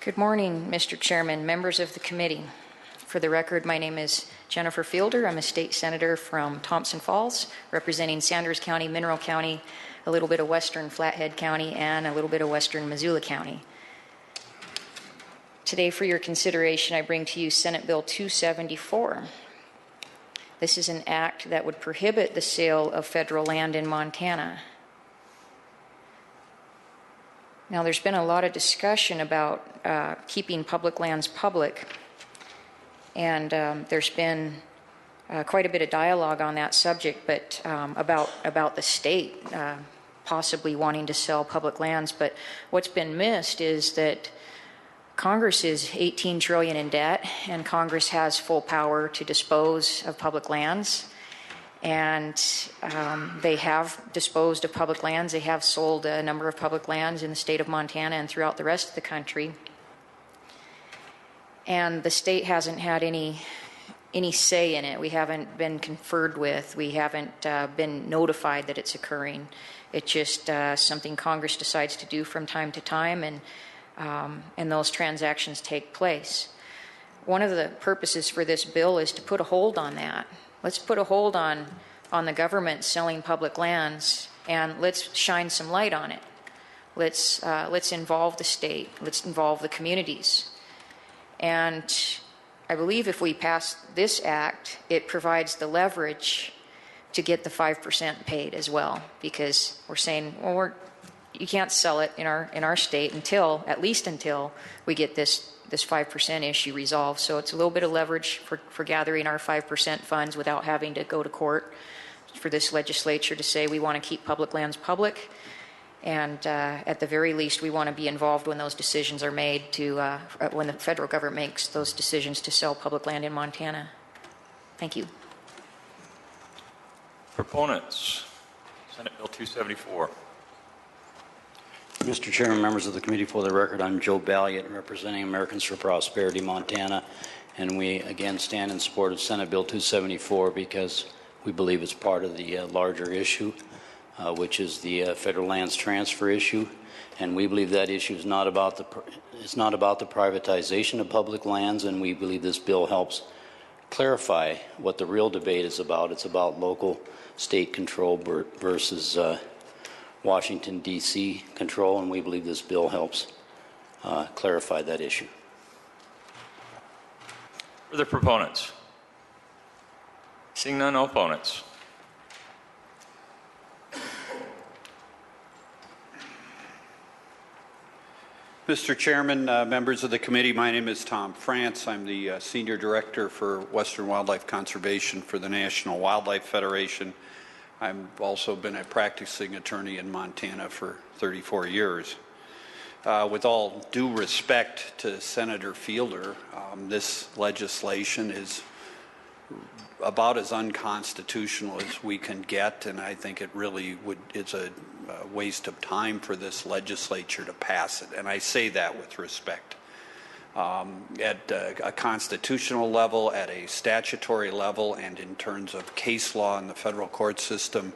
Good morning, Mr. Chairman, members of the committee. For the record, my name is Jennifer Fielder. I'm a state senator from Thompson Falls, representing Sanders County, Mineral County, a little bit of western Flathead County, and a little bit of western Missoula County. Today, for your consideration, I bring to you Senate Bill 274. This is an act that would prohibit the sale of federal land in Montana. Now, there's been a lot of discussion about keeping public lands public, and there's been quite a bit of dialogue on that subject, but about the state possibly wanting to sell public lands. But what's been missed is that Congress is $18 trillion in debt, and Congress has full power to dispose of public lands. And they have disposed of public lands. They have sold a number of public lands in the state of Montana and throughout the rest of the country. And the state hasn't had any say in it. We haven't been conferred with. We haven't been notified that it's occurring. It's just something Congress decides to do from time to time, and those transactions take place. One of the purposes for this bill is to put a hold on that. Let's put a hold on the government selling public lands, and let's shine some light on it. Let's involve the state. Let's involve the communities. And I believe if we pass this act, it provides the leverage to get the 5% paid as well, because we're saying, well, you can't sell it in our state at least until we get this 5% issue resolved. So it's a little bit of leverage for gathering our 5% funds without having to go to court, for this legislature to say we want to keep public lands public. And at the very least, we want to be involved when those decisions are made when the federal government makes those decisions to sell public land in Montana. Thank you. Proponents, Senate Bill 274. Mr. Chairman, members of the committee, for the record, I'm Joe Balliott, representing Americans for Prosperity, Montana, and we again stand in support of Senate Bill 274 because we believe it's part of the larger issue, which is the federal lands transfer issue, and we believe that issue is not about the privatization of public lands, and we believe this bill helps clarify what the real debate is about. It's about local state control versus Washington, D.C. control, and we believe this bill helps clarify that issue. For the proponents? Seeing none, opponents? Mr. Chairman, members of the committee, my name is Tom France. I'm the Senior Director for Western Wildlife Conservation for the National Wildlife Federation. I've also been a practicing attorney in Montana for 34 years. With all due respect to Senator Fielder, this legislation is about as unconstitutional as we can get, and I think it's a waste of time for this legislature to pass it, and I say that with respect. At a constitutional level, at a statutory level, and in terms of case law in the federal court system,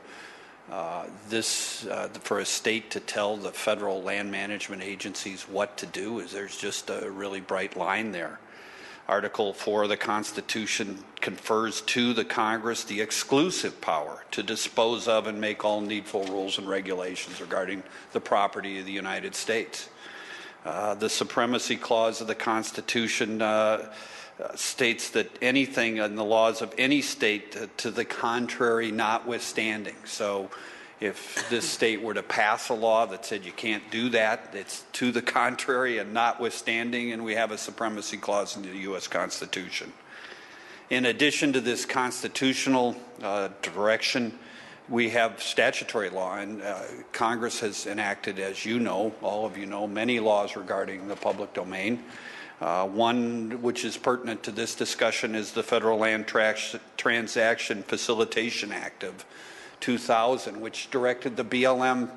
for a state to tell the federal land management agencies what to do, there's just a really bright line there. Article 4 of the Constitution confers to the Congress the exclusive power to dispose of and make all needful rules and regulations regarding the property of the United States. The Supremacy Clause of the Constitution states that anything in the laws of any state to the contrary notwithstanding. So if this state were to pass a law that said you can't do that, it's to the contrary and notwithstanding, and we have a Supremacy Clause in the U.S. Constitution. In addition to this constitutional direction, we have statutory law, and Congress has enacted, as you know, all of you know, many laws regarding the public domain. One which is pertinent to this discussion is the Federal Land Transaction Facilitation Act of 2000, which directed the BLM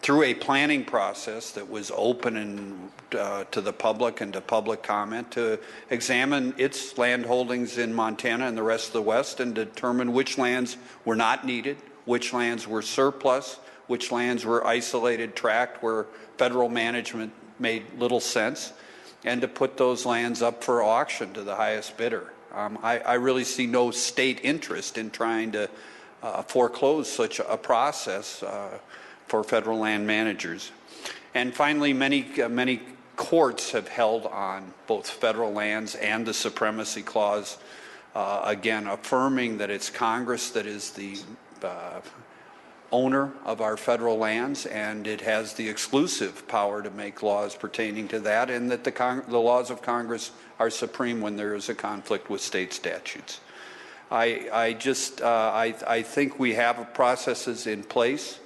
through a planning process that was open to the public and to public comment, to examine its land holdings in Montana and the rest of the West and determine which lands were not needed, which lands were surplus, which lands were isolated tract where federal management made little sense. and to put those lands up for auction to the highest bidder. I really see no state interest in trying to foreclose such a process for federal land managers. And finally, many courts have held on both federal lands and the Supremacy Clause, again, affirming that it's Congress that is the owner of our federal lands, and it has the exclusive power to make laws pertaining to that, and that the laws of Congress are supreme when there is a conflict with state statutes. I think we have processes in place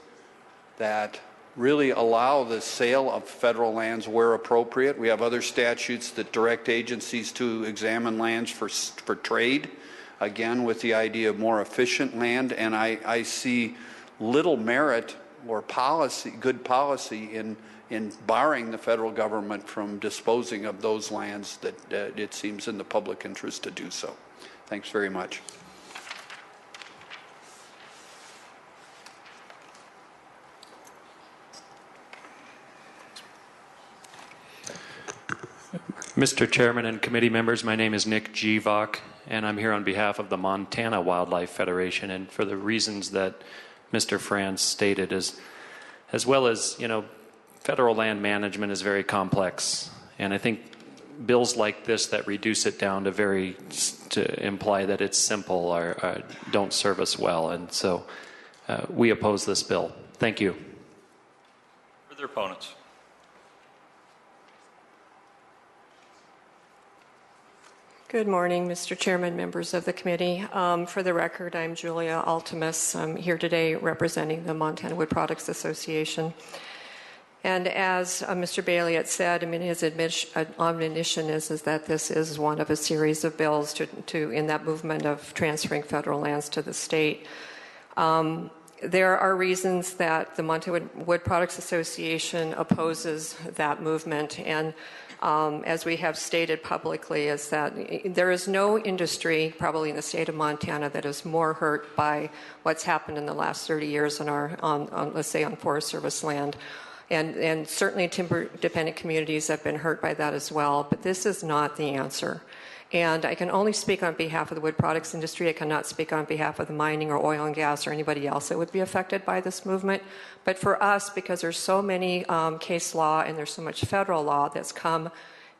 that really allow the sale of federal lands where appropriate. We have other statutes that direct agencies to examine lands for trade, again with the idea of more efficient land, and I see little merit or good policy in barring the federal government from disposing of those lands that it seems in the public interest to do so. Thanks very much. Mr. Chairman and committee members, my name is Nick Givok, and I'm here on behalf of the Montana Wildlife Federation, and for the reasons that Mr. Franz stated, as well as, federal land management is very complex, and I think bills like this that reduce it down to imply that it's simple don't serve us well, and so we oppose this bill. Thank you. Further opponents? Good morning, Mr. Chairman, members of the committee. For the record, I'm Julia Altimus. I'm here today representing the Montana Wood Products Association. And as Mr. Bailey had said, his admonition is that this is one of a series of bills in that movement of transferring federal lands to the state. There are reasons that the Montana Wood Products Association opposes that movement, and as we have stated publicly, is that there is no industry, probably in the state of Montana, that is more hurt by what's happened in the last 30 years let's say, on Forest Service land. And certainly timber-dependent communities have been hurt by that as well, but this is not the answer. And I can only speak on behalf of the wood products industry. I cannot speak on behalf of the mining or oil and gas or anybody else that would be affected by this movement. But for us, because there's so many case law and there's so much federal law that's come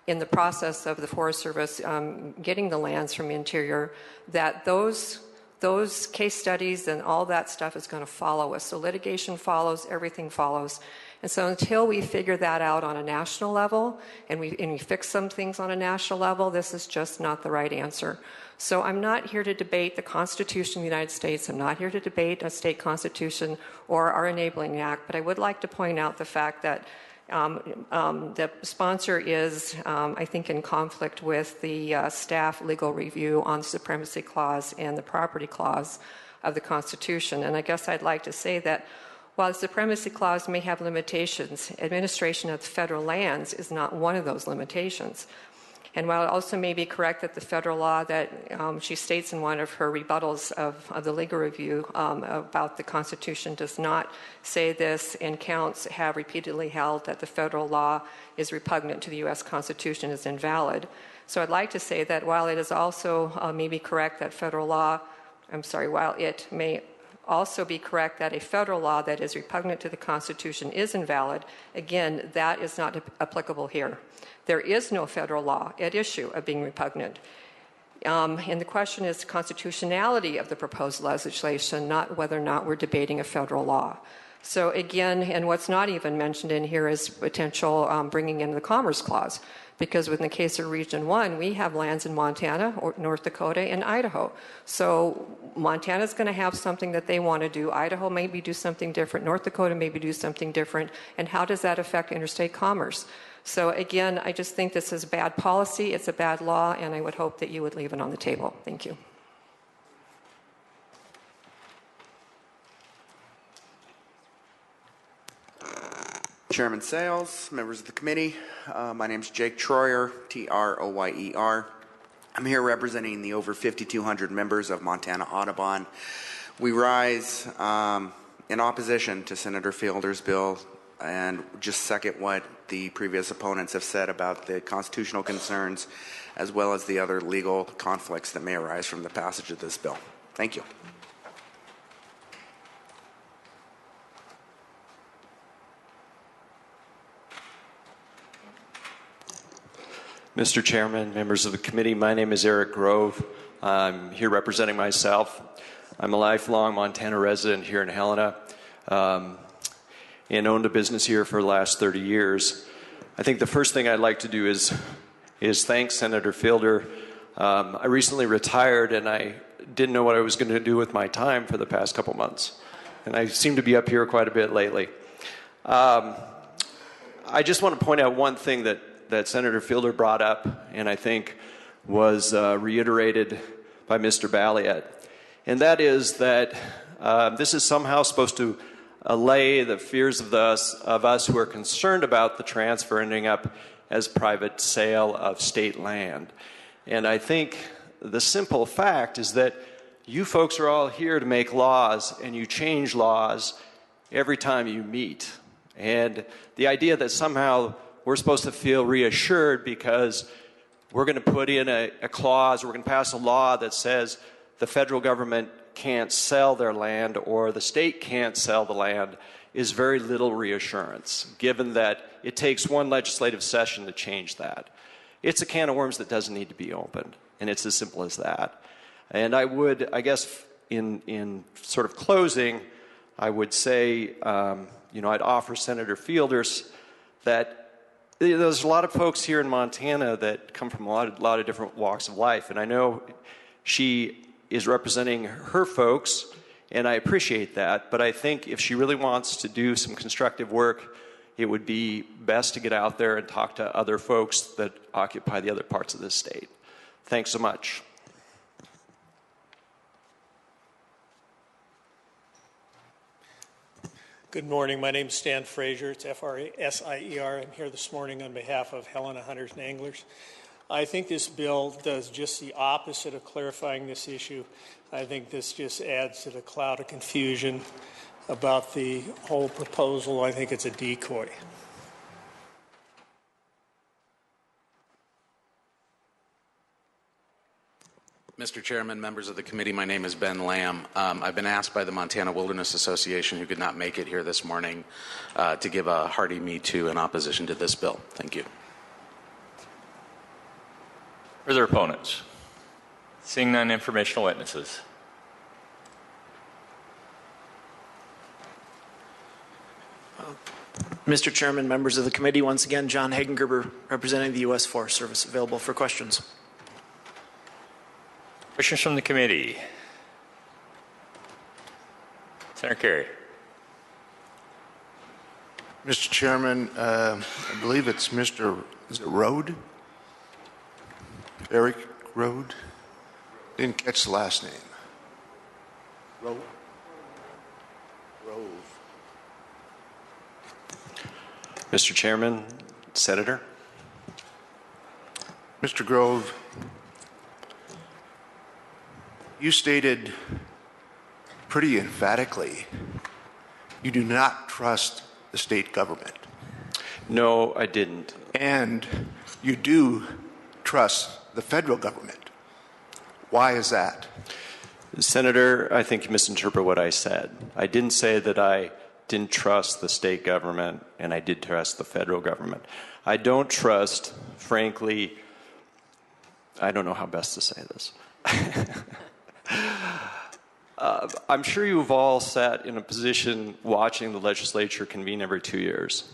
in the process of the Forest Service getting the lands from Interior, that those case studies and all that stuff is going to follow us. So litigation follows, everything follows. And so until we figure that out on a national level and we fix some things on a national level, this is just not the right answer. So I'm not here to debate the Constitution of the United States. I'm not here to debate a state constitution or our enabling act, but I would like to point out the fact that the sponsor is, I think, in conflict with the staff legal review on the Supremacy Clause and the Property Clause of the Constitution. And I guess I'd like to say that while the Supremacy Clause may have limitations, administration of federal lands is not one of those limitations. And while it also may be correct that the federal law that she states in one of her rebuttals of the legal review about the Constitution does not say this, and counts have repeatedly held that the federal law is repugnant to the U.S. Constitution, is invalid. So I'd like to say that while it is also maybe correct that while it may also be correct that a federal law that is repugnant to the Constitution is invalid, again, that is not applicable here. There is no federal law at issue of being repugnant. And the question is the constitutionality of the proposed legislation, not whether or not we're debating a federal law. So again, and what's not even mentioned in here is potential bringing in the Commerce Clause, because in the case of Region 1, we have lands in Montana, or North Dakota, and Idaho. So Montana's going to have something that they want to do. Idaho maybe do something different. North Dakota maybe do something different. And how does that affect interstate commerce? So again, I just think this is bad policy. It's a bad law, and I would hope that you would leave it on the table. Thank you. Chairman Sales, members of the committee, my name is Jake Troyer, Troyer. I'm here representing the over 5,200 members of Montana Audubon. We rise in opposition to Senator Fielder's bill and just second what the previous opponents have said about the constitutional concerns as well as the other legal conflicts that may arise from the passage of this bill. Thank you. Mr. Chairman, members of the committee, my name is Eric Grove. I'm here representing myself. I'm a lifelong Montana resident here in Helena and owned a business here for the last 30 years. I think the first thing I'd like to do is thank Senator Fielder. I recently retired and I didn't know what I was going to do with my time for the past couple months. And I seem to be up here quite a bit lately. I just want to point out one thing that Senator Fielder brought up, and I think was reiterated by Mr. Balliet, and that is that this is somehow supposed to allay the fears of us who are concerned about the transfer ending up as private sale of state land. And I think the simple fact is that you folks are all here to make laws, and you change laws every time you meet. And the idea that somehow we're supposed to feel reassured because we're going to put in a clause, we're going to pass a law that says the federal government can't sell their land or the state can't sell the land is very little reassurance, given that it takes one legislative session to change that. It's a can of worms that doesn't need to be opened, and it's as simple as that. And I would, I guess, in sort of closing, I would say, I'd offer Senator Fielders that there's a lot of folks here in Montana that come from a lot of different walks of life, and I know she is representing her folks, and I appreciate that, but I think if she really wants to do some constructive work, it would be best to get out there and talk to other folks that occupy the other parts of this state. Thanks so much. Good morning. My name is Stan Frazier. It's F-R-A-S-I-E-R. I'm here this morning on behalf of Helena Hunters and Anglers. I think this bill does just the opposite of clarifying this issue. I think this just adds to the cloud of confusion about the whole proposal. I think it's a decoy. Mr. Chairman, members of the committee, my name is Ben Lamb. I've been asked by the Montana Wilderness Association, who could not make it here this morning, to give a hearty me too in opposition to this bill. Thank you. Further opponents? Seeing none, informational witnesses. Mr. Chairman, members of the committee, once again, John Hagengerber, representing the U.S. Forest Service, available for questions. Questions from the committee? Senator Kerry. Mr. Chairman, I believe it's Mr. Is it Rode? Eric Rode? Didn't catch the last name. Rove. Mr. Chairman, Senator. Mr. Grove, you stated pretty emphatically you do not trust the state government. No, I didn't. And you do trust the federal government. Why is that? Senator, I think you misinterpret what I said. I didn't say that I didn't trust the state government, and I did trust the federal government. I don't trust, frankly, I don't know how best to say this. I'm sure you've all sat in a position watching the legislature convene every 2 years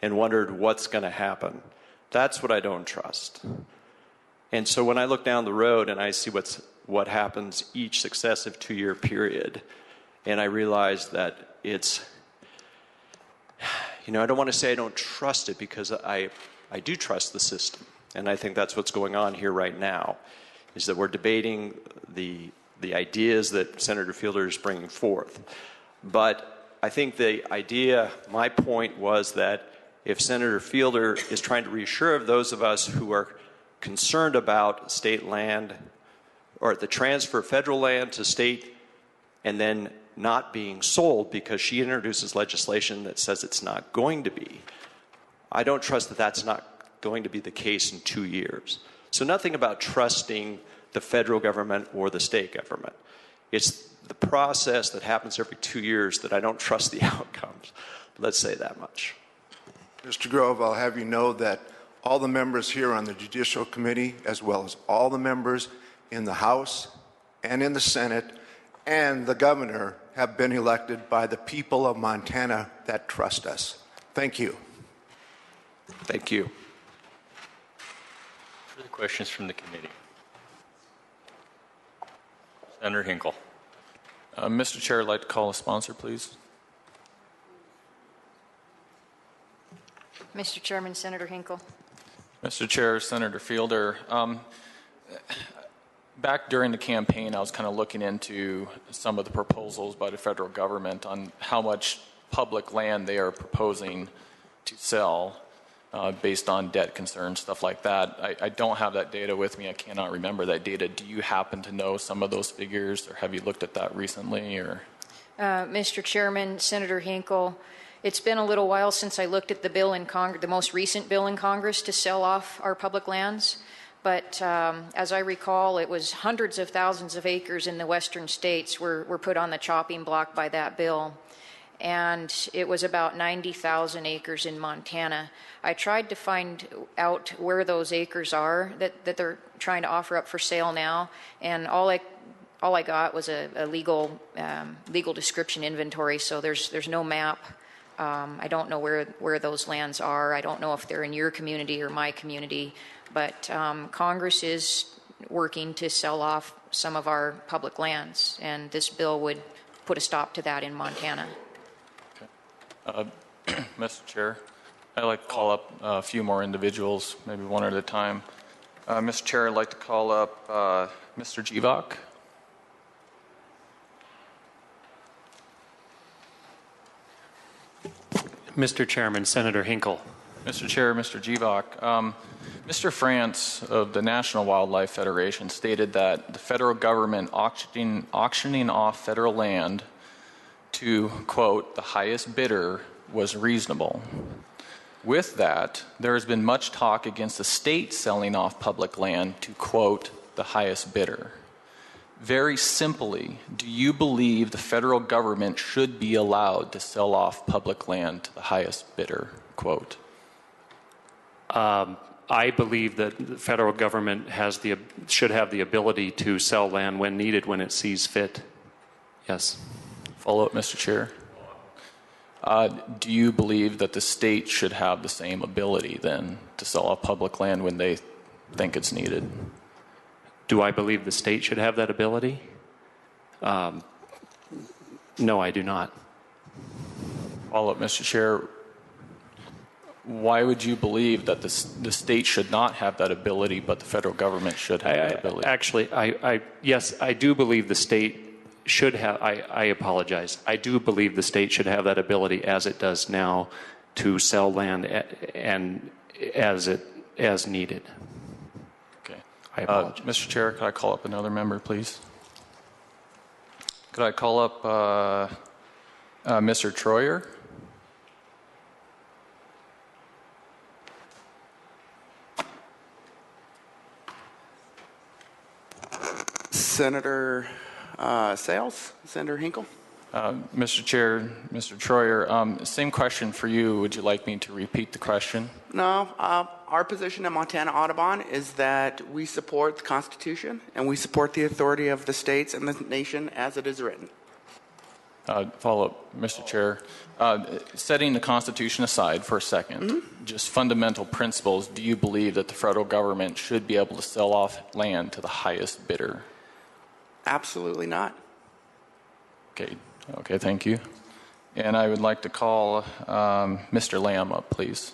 and wondered what's going to happen. That's what I don't trust. And so when I look down the road and I see what happens each successive 2-year period, and I realize that it's, I don't want to say I don't trust it, because I do trust the system. And I think that's what's going on here right now, is that we're debating the ideas that Senator Fielder is bringing forth. But I think the idea, my point was that if Senator Fielder is trying to reassure those of us who are concerned about state land, or the transfer of federal land to state and then not being sold because she introduces legislation that says it's not going to be, I don't trust that that's not going to be the case in 2 years. So nothing about trusting the federal government or the state government. It's the process that happens every 2 years that I don't trust the outcomes. Let's say that much. Mr. Grove, I'll have you know that all the members here on the Judicial Committee, as well as all the members in the House and in the Senate and the governor, have been elected by the people of Montana that trust us. Thank you. Thank you. Further questions from the committee? Senator Hinkle. Mr. Chair, I'd like to call a sponsor, please. Mr. Chairman, Senator Hinkle. Mr. Chair, Senator Fielder, back during the campaign, I was kind of looking into some of the proposals by the federal government on how much public land they are proposing to sell based on debt concerns, stuff like that. I don't have that data with me. I cannot remember that data. Do you happen to know some of those figures, or have you looked at that recently? Or Mr. Chairman, Senator Hinkle, it's been a little while since I looked at the bill in Congress, the most recent bill in Congress to sell off our public lands. But as I recall, it was hundreds of thousands of acres in the western states were put on the chopping block by that bill. And it was about 90,000 acres in Montana. I tried to find out where those acres are that they're trying to offer up for sale now, and all I got was a legal description inventory. So there's no map. I don't know where those lands are. I don't know if they're in your community or my community, but Congress is working to sell off some of our public lands, and this bill would put a stop to that in Montana. Mr. Chair, I'd like to call up a few more individuals, maybe one at a time. Mr. Chair, I'd like to call up Mr. Jivak. Mr. Chairman, Senator Hinkle. Mr. Chair, Mr. Jivak, Mr. France of the National Wildlife Federation stated that the federal government auctioning off federal land to, quote, the highest bidder was reasonable. With that, there has been much talk against the state selling off public land to, quote, the highest bidder. Very simply, do you believe the federal government should be allowed to sell off public land to the highest bidder, quote? I believe that the federal government should have the ability to sell land when needed, when it sees fit. Yes. Follow up, Mr. Chair. Do you believe that the state should have the same ability then to sell off public land when they think it's needed? Do I believe the state should have that ability? No, I do not. Follow up, Mr. Chair. Why would you believe that the state should not have that ability, but the federal government should have that ability? Actually, yes, I do believe the state should have. I apologize. I do believe the state should have that ability, as it does now, to sell land and as needed. Okay. I apologize. Mr. Chair, could I call up another member, please? Could I call up Mr. Troyer? Senator Sales, Senator Hinkle. Mr. Chair, Mr. Troyer, same question for you. Would you like me to repeat the question? No, our position at Montana Audubon is that we support the Constitution and we support the authority of the states and the nation as it is written. Follow up, Mr. Chair. Setting the Constitution aside for a second, just fundamental principles, do you believe that the federal government should be able to sell off land to the highest bidder? Absolutely not. Okay, thank you. And I would like to call Mr. Lamb up, please.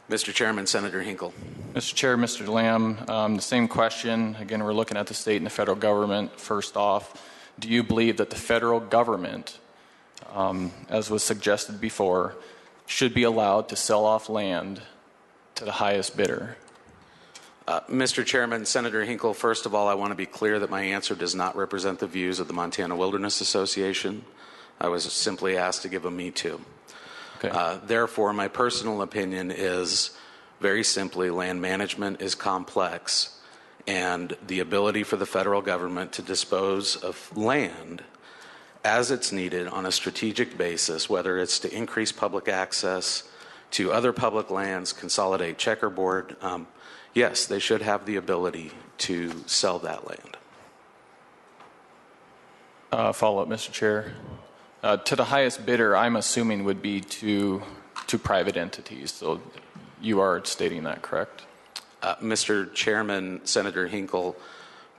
Mr. Chairman, Senator Hinkle. Mr. Chair, Mr. Lamb, the same question. Again, we're looking at the state and the federal government. First off, do you believe that the federal government, as was suggested before, should be allowed to sell off land to the highest bidder? Mr. Chairman, Senator Hinkle, first of all, I want to be clear that my answer does not represent the views of the Montana Wilderness Association. I was simply asked to give a me too. Okay. Therefore, my personal opinion is very simply land management is complex, and the ability for the federal government to dispose of land as it's needed on a strategic basis, whether it's to increase public access to other public lands, consolidate checkerboard, yes, they should have the ability to sell that land. Follow up, Mr. Chair. To the highest bidder, I'm assuming would be to private entities. So you are stating that, correct? Mr. Chairman, Senator Hinkle,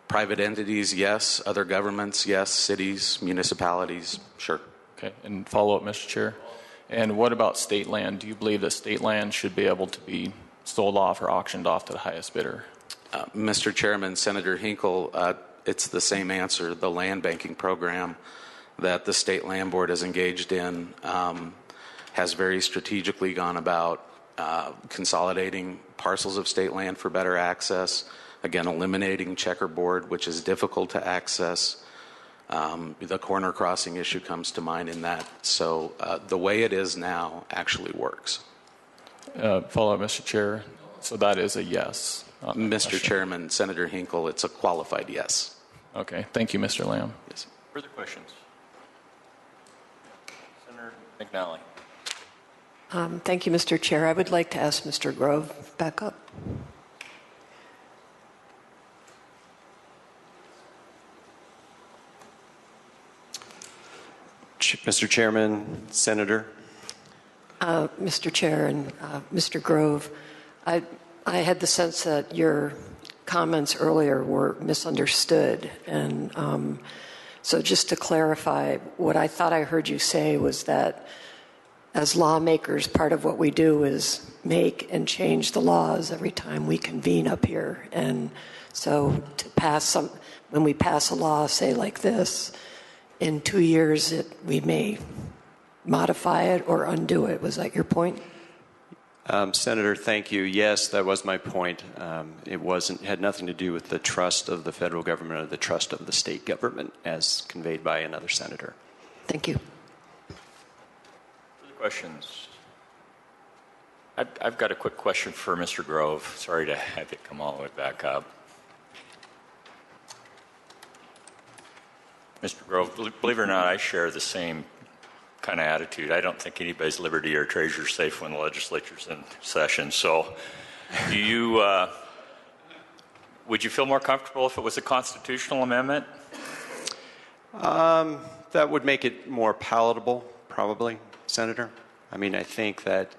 private entities, yes. Other governments, yes. Cities, municipalities, sure. Okay. And follow up, Mr. Chair. And what about state land? Do you believe that state land should be able to be sold off or auctioned off to the highest bidder? Mr. Chairman, Senator Hinkle, it's the same answer. The land banking program that the State Land Board has engaged in has very strategically gone about consolidating parcels of state land for better access, again, eliminating checkerboard, which is difficult to access. The corner crossing issue comes to mind in that. So the way it is now actually works. Follow up, Mr. Chair. So that is a yes. Mr. Chairman, Senator Hinkle, it's a qualified yes. Okay. Thank you, Mr. Lamb. Yes. Further questions? Senator McNally. Thank you, Mr. Chair. I would like to ask Mr. Grove back up. Mr. Chairman, Senator. Mr. Chair and Mr. Grove, I had the sense that your comments earlier were misunderstood. And so just to clarify, what I thought I heard you say was that as lawmakers, part of what we do is make and change the laws every time we convene up here. And so to pass when we pass a law, say like this, in 2 years we may modify it or undo it. Was that your point? Senator, thank you. Yes, that was my point. It had nothing to do with the trust of the federal government or the trust of the state government as conveyed by another senator. Thank you. Further questions? I've got a quick question for Mr. Grove. Sorry to have it come all the way back up. Mr. Grove, believe it or not, I share the same kind of attitude. I don't think anybody's liberty or treasure is safe when the legislature's in session. So would you feel more comfortable if it was a constitutional amendment? That would make it more palatable, probably, Senator. I mean, I think that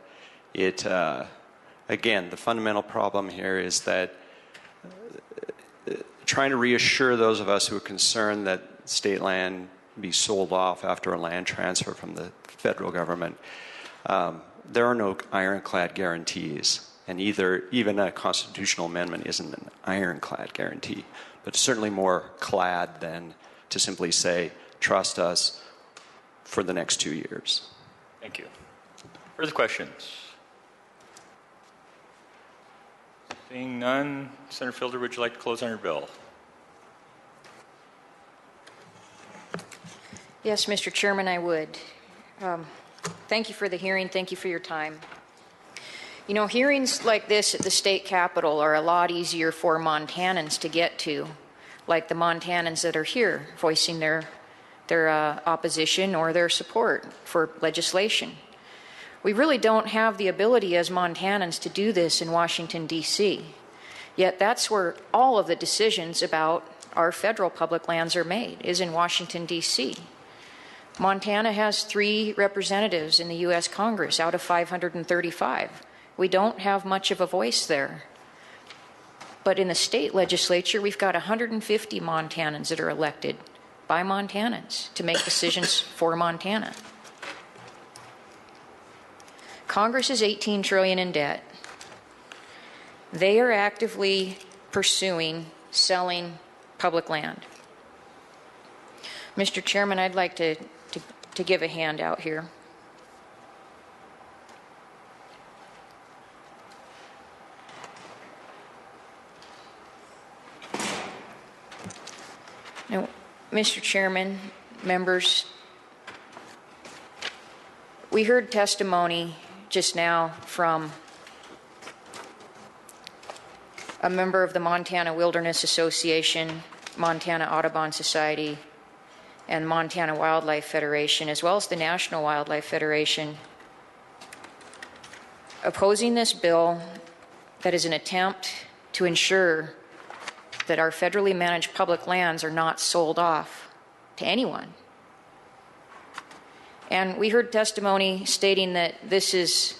again, the fundamental problem here is that trying to reassure those of us who are concerned that state land be sold off after a land transfer from the federal government, there are no ironclad guarantees. And even a constitutional amendment isn't an ironclad guarantee, but certainly more clad than to simply say, trust us for the next 2 years. Thank you. Further questions? Seeing none, Senator Fielder, would you like to close on your bill? Yes, Mr. Chairman, I would. Thank you for the hearing. Thank you for your time. You know, hearings like this at the state capitol are a lot easier for Montanans to get to, like the Montanans that are here voicing their opposition or their support for legislation. We really don't have the ability as Montanans to do this in Washington, D.C. Yet that's where all of the decisions about our federal public lands are made, is in Washington, D.C. Montana has 3 representatives in the U.S. Congress out of 535. We don't have much of a voice there. But in the state legislature, we've got 150 Montanans that are elected by Montanans to make decisions for Montana. Congress is $18 trillion in debt. They are actively pursuing selling public land. Mr. Chairman, I'd like to give a handout here. Now, Mr. Chairman, members, we heard testimony just now from a member of the Montana Wilderness Association, Montana Audubon Society, and Montana Wildlife Federation, as well as the National Wildlife Federation, opposing this bill that is an attempt to ensure that our federally managed public lands are not sold off to anyone. And we heard testimony stating that this is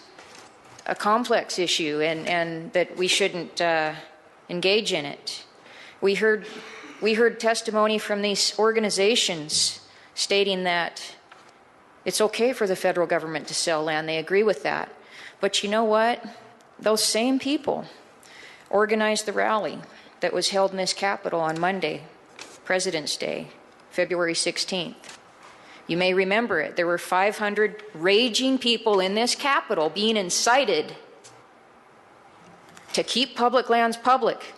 a complex issue and that we shouldn't engage in it. We heard testimony from these organizations stating that it's okay for the federal government to sell land. They agree with that. But you know what? Those same people organized the rally that was held in this Capitol on Monday, President's Day, February 16th. You may remember it. There were 500 raging people in this Capitol being incited to keep public lands public.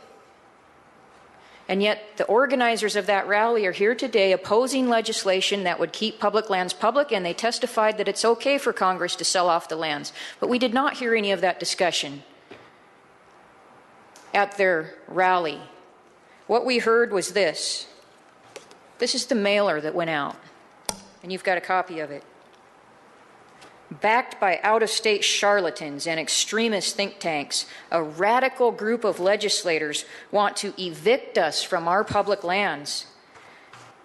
And yet the organizers of that rally are here today opposing legislation that would keep public lands public, and they testified that it's okay for Congress to sell off the lands. But we did not hear any of that discussion at their rally. What we heard was this. This is the mailer that went out, and you've got a copy of it. Backed by out-of-state charlatans and extremist think tanks, a radical group of legislators want to evict us from our public lands.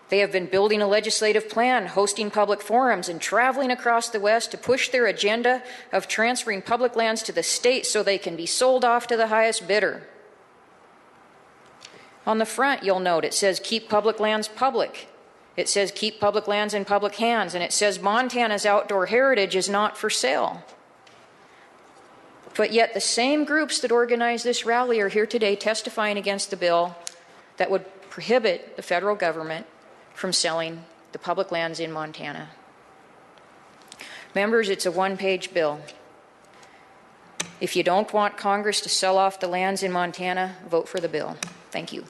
They have been building a legislative plan, hosting public forums, and traveling across the West to push their agenda of transferring public lands to the state so they can be sold off to the highest bidder. On the front, you'll note it says, "Keep public lands public." It says, "Keep public lands in public hands," and it says, "Montana's outdoor heritage is not for sale." But yet the same groups that organized this rally are here today testifying against the bill that would prohibit the federal government from selling the public lands in Montana. Members, it's a one-page bill. If you don't want Congress to sell off the lands in Montana, vote for the bill. Thank you.